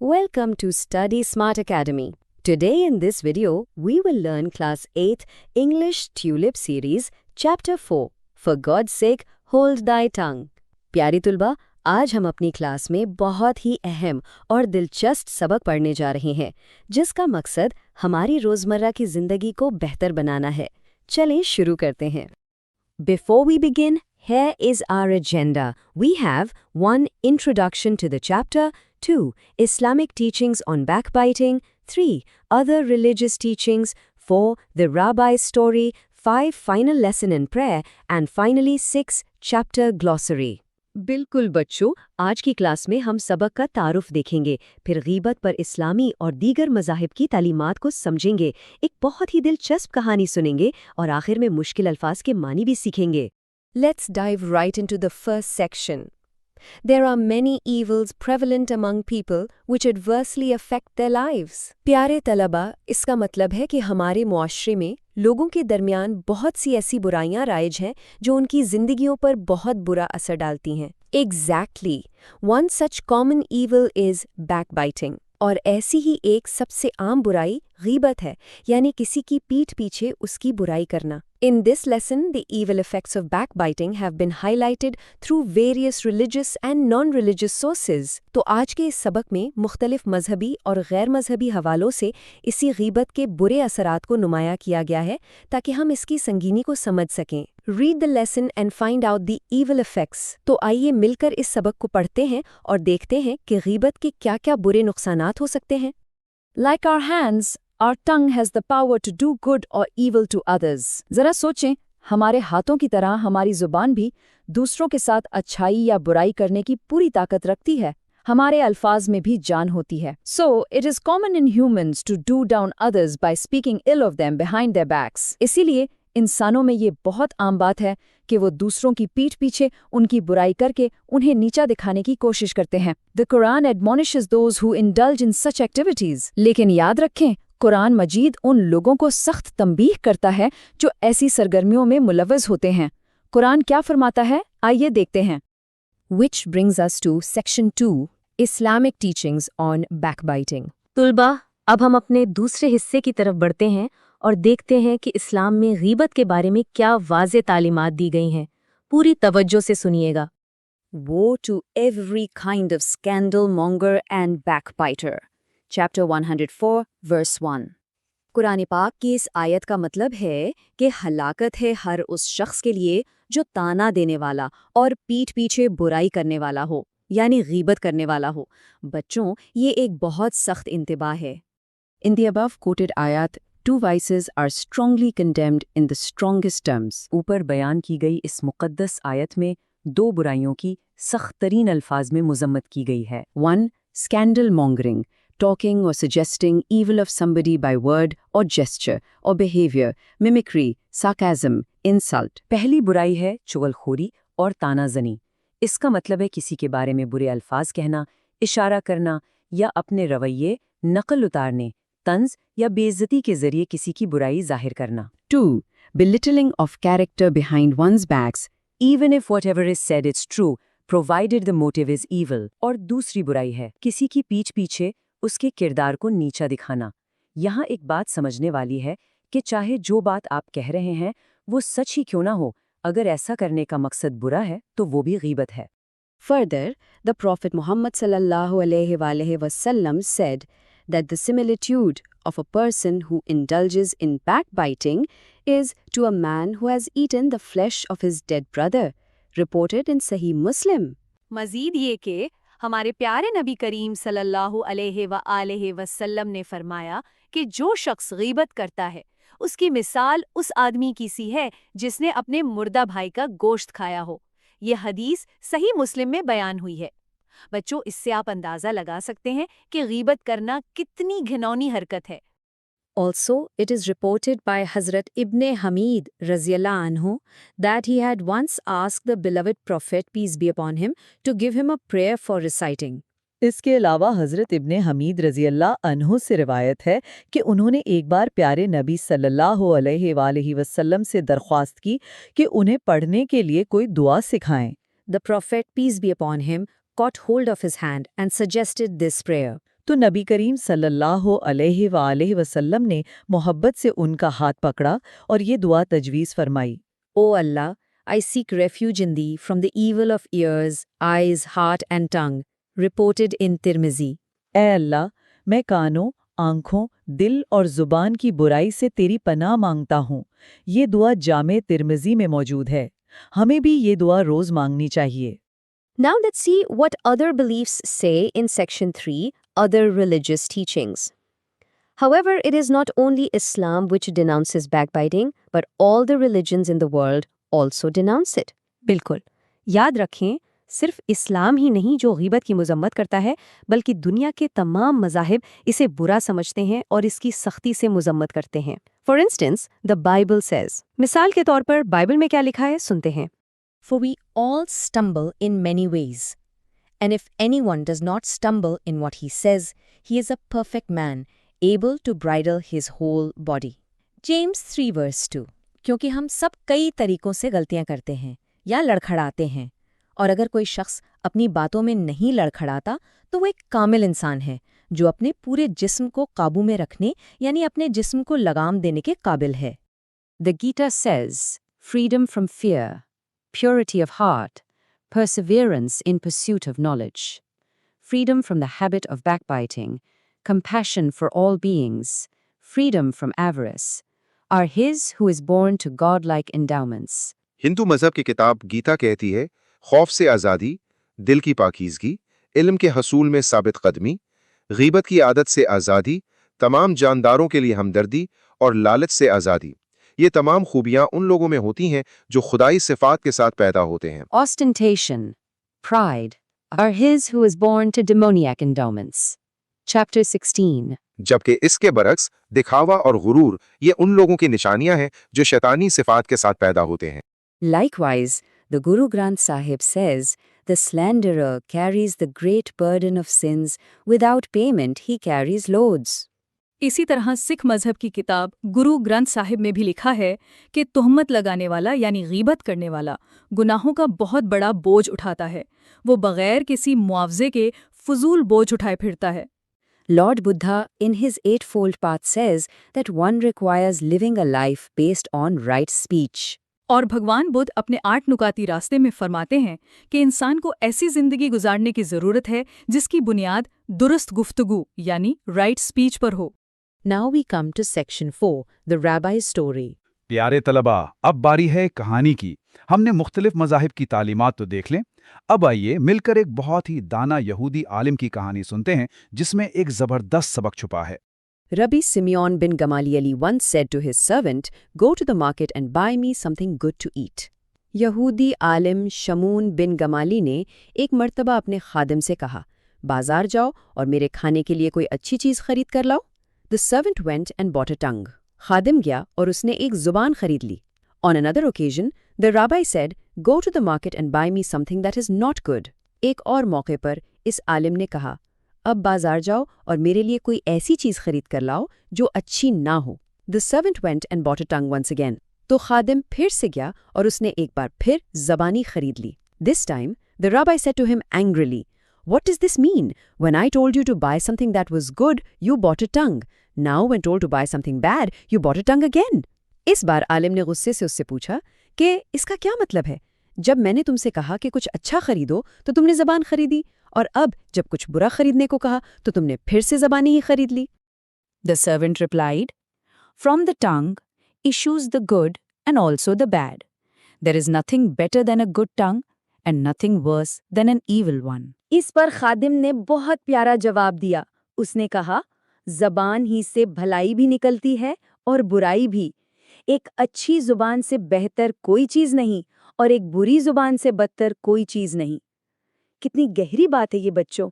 Welcome to Study Smart Academy. Today in this video, we will learn Class 8 English Tulip Series, Chapter 4, For God's Sake, Hold Thy Tongue. प्यारी तुलबा, आज हम अपनी class में बहुत ही अहम और दिलचस्प सबक पढ़ने जा रहे हैं, जिसका मकसद हमारी रोज़मर्रा की ज़िंदगी को बेहतर बनाना है। चलें शुरू करते हैं। Before we begin, here is our agenda. We have 1. Introduction to the chapter, 2. Islamic teachings on backbiting, 3. Other religious teachings, 4. The rabbi's story, 5. Final lesson in prayer, and finally 6. Chapter glossary. बिल्कुल बच्चों, आज की class में हम सबक का तारुफ देखेंगे, फिर गीबत पर इस्लामी और दीगर मज़ाहिब की तालीमात को समझेंगे, एक बहुत ही दिलचस्प कहानी सुनेंगे और आखिर में मुश्किल अल्फाज के मानी भी सीखेंगे। Let's dive right into the first section. There are many evils prevalent among people which adversely affect their lives. प्यारे तलबा, इसका मतलब है कि हमारे मुआशरे में लोगों के दरमियान बहुत सी ऐसी बुराइयां राइज हैं जो उनकी जिंदगियों पर बहुत बुरा असर डालती हैं। Exactly. One such common evil is backbiting. और ऐसी ही एक सबसे आम बुराई गीबत है, यानी किसी की पीठ पीछे उसकी बुराई करना। In this lesson, the evil effects of backbiting have been highlighted through various religious and non-religious sources. तो आज के इस सबक में मुख्तलिफ मजहबी और गैर मजहबी हवालों से इसी गीबत के बुरे असरात को नुमाया किया गया है ताकि हम इसकी संगीनी को समझ सकें। Read the lesson and find out the evil effects. तो आइए मिलकर इस सबक को पढ़ते हैं और देखते हैं कि गीबत के क्या-क्या बुरे नुकसानात हो सकते हैं। Like our hands, our tongue has the power to do good or evil to others. जरा सोचें, हमारे हाथों की तरह हमारी जुबान भी दूसरों के साथ अच्छाई या बुराई करने की पूरी ताकत रखती है। हमारे अल्फाज में भी जान होती है। So, it is common in humans to do down others by speaking ill of them behind their backs. इसीलिए इंसानों में ये बहुत आम बात है कि वो दूसरों की पीठ पीछे उनकी बुराई करके उन्हें नीचा दिखाने की कोशिश करते हैं। The Quran admonishes those who indulge in such activities. लेकिन याद रखें, कुरान मजीद उन लोगों को सख्त तंबीह करता है जो ऐसी सरगर्मियों में मुलव्वज़ होते हैं। कुरान क्या फरमाता है, आइए देखते हैं। Which brings us to Section 2, Islamic teachings on backbiting. तुलबा, अब हम अपने दूसरे हिस्से की तरफ बढ़ते हैं और देखते हैं कि इस्लाम में गीबत के बारे में क्या वाज़े तालीमात दी गई हैं। पूरी तवज्जो से सुनिएगा। Woe to every kind of scandal monger and backbiter. Chapter 104, verse 1. Quran पाक की इस आयत का मतलब है कि हलाकत है हर उस शख्स के लिए जो ताना देने वाला और पीठ पीछे बुराई करने वाला हो, यानी गीबत करने वाला हो। बच्चों, ये एक बहुत सख्त इंतबाह है। In the above quoted ayat, two vices are strongly condemned in the strongest terms. ऊपर बयान की गई इस मुक़द्दस आयत में दो बुराइयों की सख्त तरीन अल्फाज में मुज़म्मत की गई है। 1. Scandal mongering. Talking or suggesting evil of somebody by word or gesture or behavior, mimicry, sarcasm, insult. पहली बुराई है चुगलखोरी और तानाज़नी। इसका मतलब है किसी के बारे में बुरे अल्फाज कहना, इशारा करना या अपने रवैये नकल उतारने, तंज या बेइज्जती के जरिए किसी की बुराई जाहिर करना। 2. Belittling of character behind one's backs, even if whatever is said is true, provided the motive is evil. और दूसरी बुराई है किसी की पीठ पीछे उसके किरदार को नीचा दिखाना। यहाँ एक बात समझने वाली है कि चाहे जो बात आप कह रहे हैं वो सच ही क्यों ना हो, अगर ऐसा करने का मकसद बुरा है तो वो भी गीबत है। Further, the Prophet Muhammad sallallahu alaihi wasallam said that the similitude of a person who indulges in backbiting is to a man who has eaten the flesh of his dead brother, reported in Sahih Muslim. मजीद ये कि हमारे प्यारे नबी करीम सल्लल्लाहु अलैहि वसल्लम ने फरमाया कि जो शख्स गीबत करता है उसकी मिसाल उस आदमी की सी है जिसने अपने मुर्दा भाई का गोश्त खाया हो। ये हदीस सही मुस्लिम में बयान हुई है। बच्चों, इससे आप अंदाज़ा लगा सकते हैं कि गीबत करना कितनी घिनौनी हरकत है। Also, it is reported by Hazrat Ibn Hamid Raziyallahu anhu that he had once asked the beloved Prophet, peace be upon him, to give him a prayer for reciting. इसके अलावा हज़रत इब्ने हमीद रज़ियल्लाहु अन्हु से रिवायत है कि उन्होंने एक बार प्यारे नबी सल्लल्लाहु अलैहि वसल्लम से दरख्वास्त की कि उन्हें पढ़ने के लिए कोई दुआ सिखाएं। The Prophet, peace be upon him, caught hold of his hand and suggested this prayer. तो नबी करीम सल्लल्लाहु अलैहि वसल्लम ने मोहब्बत से उनका हाथ पकड़ा और ये दुआ तजवीज़ फरमाई। O Allah, I seek refuge in thee from the evil of ears, eyes, heart and tongue. Reported in Tirmizi. ए अल्लाह, मैं कानों, आँखों, दिल और ज़ुबान की बुराई से तेरी पनाह मांगता हूँ। ये दुआ जामे तिर्मिज़ी में मौजूद है। हमें भी ये दुआ रोज़ मांगनी चाहिए। Now let's see what other beliefs say in section 3, other religious teachings. However, it is not only Islam which denounces backbiting, but all the religions in the world also denounce it. बिल्कुल। याद रखें, सिर्फ इस्लाम ही नहीं जो गीबत की मजम्मत करता है, बल्कि दुनिया के तमाम मज़ाहिब इसे बुरा समझते हैं और इसकी सख्ती से मजम्मत करते हैं। For instance, the Bible says, मिसाल के तौर पर बाइबल में क्या लिखा है, सुनते हैं। For we all stumble in many ways. And if anyone does not stumble in what he says, he is a perfect man, able to bridle his whole body. James 3 verse 2. क्योंकि हम सब कई तरीकों से गलतियां करते हैं या लड़खड़ाते हैं, और अगर कोई शख्स अपनी बातों में नहीं लड़खड़ाता तो वो एक कामिल इंसान है जो अपने पूरे जिस्म को काबू में रखने यानी अपने जिस्म को लगाम देने के काबिल है। The Gita says, freedom from fear, purity of heart, perseverance in pursuit of knowledge, freedom from the habit of backbiting, compassion for all beings, freedom from avarice, are his who is born to godlike endowments. Hindu मजहब की किताब गीता कहती है, खौफ से आज़ादी, दिल की पाकीज़गी, इल्म के हसूल में साबित कदमी, गीबत की आदत से आज़ादी, तमाम जानदारों के लिए हमदर्दी और लालच से आज़ादी। ये तमाम खूबियां उन लोगों में होती हैं जो खुदाई सिफात के साथ पैदा होते हैं। Ostentation, pride, are his who is born to demoniac endowments. Chapter 16. जबकि इसके बरक्स दिखावा और गुरूर ये उन लोगों की निशानियां हैं जो शैतानी सिफात के साथ पैदा होते हैं। Likewise, the Guru Granth Sahib says, the slanderer carries the great burden of sins, without payment he carries loads. इसी तरह सिख मजहब की किताब गुरु ग्रंथ साहिब में भी लिखा है कि तोहमत लगाने वाला यानी गीबत करने वाला गुनाहों का बहुत बड़ा बोझ उठाता है। वो बगैर किसी मुआवजे के फजूल बोझ उठाए फिरता है। Lord Buddha, in his Eightfold Path, says that one requires living a life based on right speech. और भगवान बुद्ध अपने 8 नुकाती रास्ते में फरमाते हैं कि इंसान को ऐसी जिंदगी गुजारने की जरूरत है जिसकी बुनियाद दुरुस्त गुफ्तगू यानी राइट स्पीच पर हो। Now we come to section 4, the Rabbi's story. प्यारे तलबा, अब बारी है कहानी की। हमने मुख्तलिफ मज़ाहिब की तालीमात तो देख लें, अब आइए मिलकर एक बहुत ही दाना यहूदी आलिम की कहानी सुनते हैं जिसमें एक ज़बरदस्त सबक छुपा है। Rabbi Simeon bin Gamaliel once said to his servant, "Go to the market and buy me something good to eat." यहूदी आलिम शमून बिन गमाली ने एक मर्तबा अपने खादिम से कहा, बाजार जाओ और मेरे खाने के लिए कोई अच्छी चीज़ खरीद कर लाओ। The servant went and bought a tongue. खादिम गया और उसने एक जुबान खरीद ली। On another occasion, the rabbi said, "Go to the market and buy me something that is not good." एक और मौके पर इस आलिम ने कहा, अब बाजार जाओ और मेरे लिए कोई ऐसी चीज़ खरीद कर लाओ जो अच्छी ना हो। The servant went and bought a tongue once again. तो खादिम फिर से गया और उसने एक बार फिर ज़बानी खरीद ली। This time, the rabbi said to him angrily, "What does this mean? When I told you to buy something that was good, you bought a tongue. Now when told to buy something bad, you bought a tongue again." इस बार आलिम ने गुस्से से उससे पूछा कि इसका क्या मतलब है? जब मैंने तुमसे कहा कि कुछ अच्छा खरीदो तो तुमने ज़बान खरीदी, और अब जब कुछ बुरा खरीदने को कहा तो तुमने फिर से ज़बानी ही खरीद ली। The servant replied, "From the tongue issues the good and also the bad. There is nothing better than a good tongue and nothing worse than an evil one." इस पर खादिम ने बहुत प्यारा जवाब दिया। उसने कहा, ज़बान ही से भलाई भी निकलती है और बुराई भी। एक अच्छी ज़ुबान से बेहतर कोई चीज़ नहीं और एक बुरी ज़ुबान से बदतर कोई चीज़ नहीं। कितनी गहरी बात है ये बच्चों।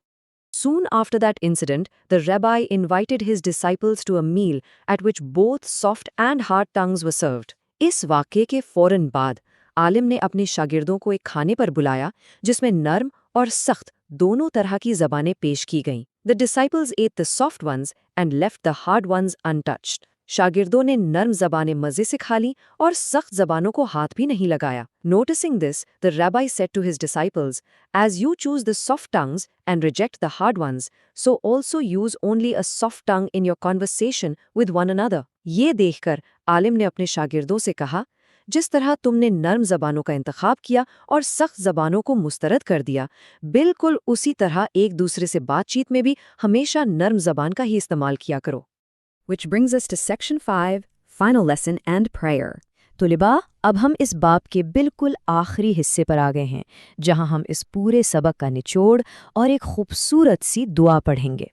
Soon after that incident, the rabbi invited his disciples to a meal at which both soft and hard tongues were served. इस वाक़ये के फौरन बाद आलिम ने अपने शागिर्दों को एक खाने पर बुलाया जिसमें नर्म और सख्त दोनों तरह की ज़बानें पेश की गईं। The disciples ate the soft ones and left the hard ones untouched. शागिर्दों ने नर्म ज़बानें मज़े से खा लीं और सख्त ज़बानों को हाथ भी नहीं लगाया। Noticing this, the rabbi said to his disciples, "As you choose the soft tongues and reject the hard ones, so also use only a soft tongue in your conversation with one another." ये देखकर आलिम ने अपने शागिर्दों से कहा, जिस तरह तुमने नर्म ज़बानों का इंतखाब किया और सख्त ज़बानों को मुस्तरद कर दिया, बिल्कुल उसी तरह एक दूसरे से बातचीत में भी हमेशा नर्म ज़बान का ही इस्तेमाल किया करो। Which brings us to section 5, final lesson and prayer. तुलिबा, अब हम इस बाब के बिल्कुल आखिरी हिस्से पर आ गए हैं, जहां हम इस पूरे सबक का निचोड़ और एक खूबसूरत सी दुआ पढ़ेंगे।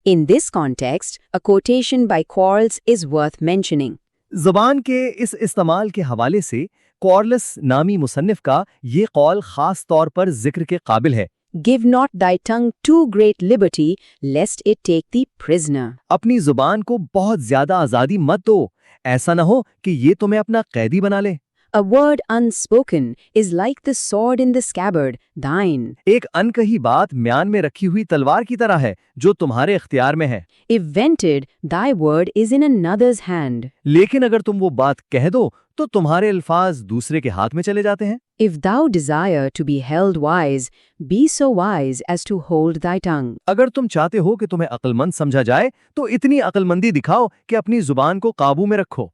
In this context, a quotation by Quarles is worth mentioning. ज़बान के इस इस्तेमाल के हवाले से क्वार्लस नामी मुसन्निफ का ये कौल खास तौर पर जिक्र के काबिल है। Give not thy tongue too great liberty, lest it take thee prisoner. अपनी जुबान को बहुत ज्यादा आजादी मत दो, ऐसा न हो कि ये तुम्हें अपना कैदी बना ले। A word unspoken is like the sword in the scabbard, thine. एक अनकही बात म्यान में रखी हुई तलवार की तरह है जो तुम्हारे इख्तियार में है। If vented, thy word is in another's hand. लेकिन अगर तुम वो बात कह दो तो तुम्हारे अल्फाज दूसरे के हाथ में चले जाते हैं। If thou desire to be held wise, be so wise as to hold thy tongue. अगर तुम चाहते हो कि तुम्हें अक्लमंद समझा जाए तो इतनी अक्लमंदी दिखाओ कि अपनी जुबान को काबू में रखो।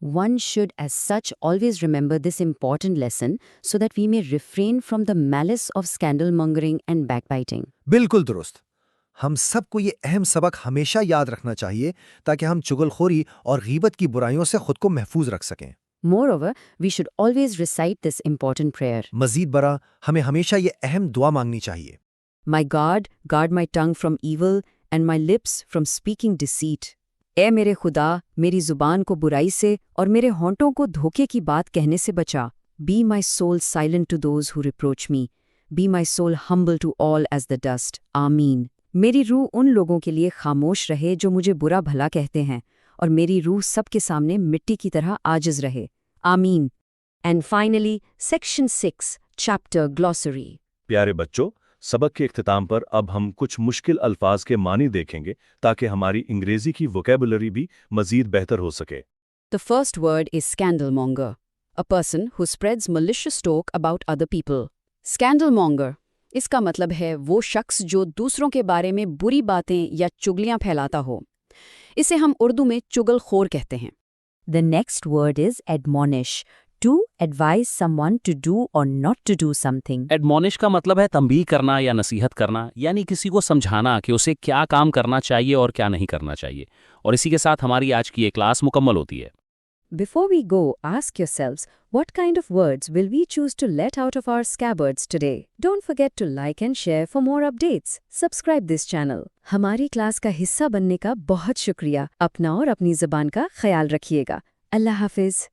One should as such always remember this important lesson so that we may refrain from the malice of scandal-mongering and backbiting. बिल्कुल दुरुस्त। हम सबको ये अहम सबक हमेशा याद रखना चाहिए ताकि हम चुगलखोरी और गीबत की बुराइयों से खुद को महफूज रख सकें। Moreover, we should always recite this important prayer. मजीद बरा हमें हमेशा ये अहम दुआ मांगनी चाहिए। My God, guard my tongue from evil and my lips from speaking deceit. ए मेरे खुदा, मेरी जुबान को बुराई से और मेरे होंठों को धोखे की बात कहने से बचा। Be my soul silent to those who reproach me. Be my soul humble to all as the dust. आमीन। मेरी रूह उन लोगों के लिए खामोश रहे जो मुझे बुरा भला कहते हैं, और मेरी रूह सबके सामने मिट्टी की तरह आजिज रहे। आमीन। And finally, section 6, chapter glossary. प्यारे बच्चों, सबक के इख्तिताम पर अब हम कुछ मुश्किल अल्फाज के मानी देखेंगे ताकि हमारी अंग्रेजी की वोकैबुलरी भी मजीद बेहतर हो सके। The first word is scandalmonger, a person who spreads malicious talk about other people. Scandalmonger, इसका मतलब है वो शख्स जो दूसरों के बारे में बुरी बातें या चुगलियां फैलाता हो। इसे हम उर्दू में चुगलखोर कहते हैं। The next word is admonish, to advise someone to do or not to do something. Admonish का मतलब है तंबीह करना या नसीहत करना, यानी किसी को समझाना कि उसे क्या काम करना चाहिए और क्या नहीं करना चाहिए। और इसी के साथ हमारी आज की ये क्लास मुकम्मल होती है। Before we go, ask yourselves, what kind of words will we choose to let out of our scabbards today? Don't forget to like and share for more updates. Subscribe this channel. हमारी class का हिस्सा बनने का बहुत शुक्रिया। अपना और अपनी ज़बान का ख्याल रखिएगा। अल्लाह हाफिज़।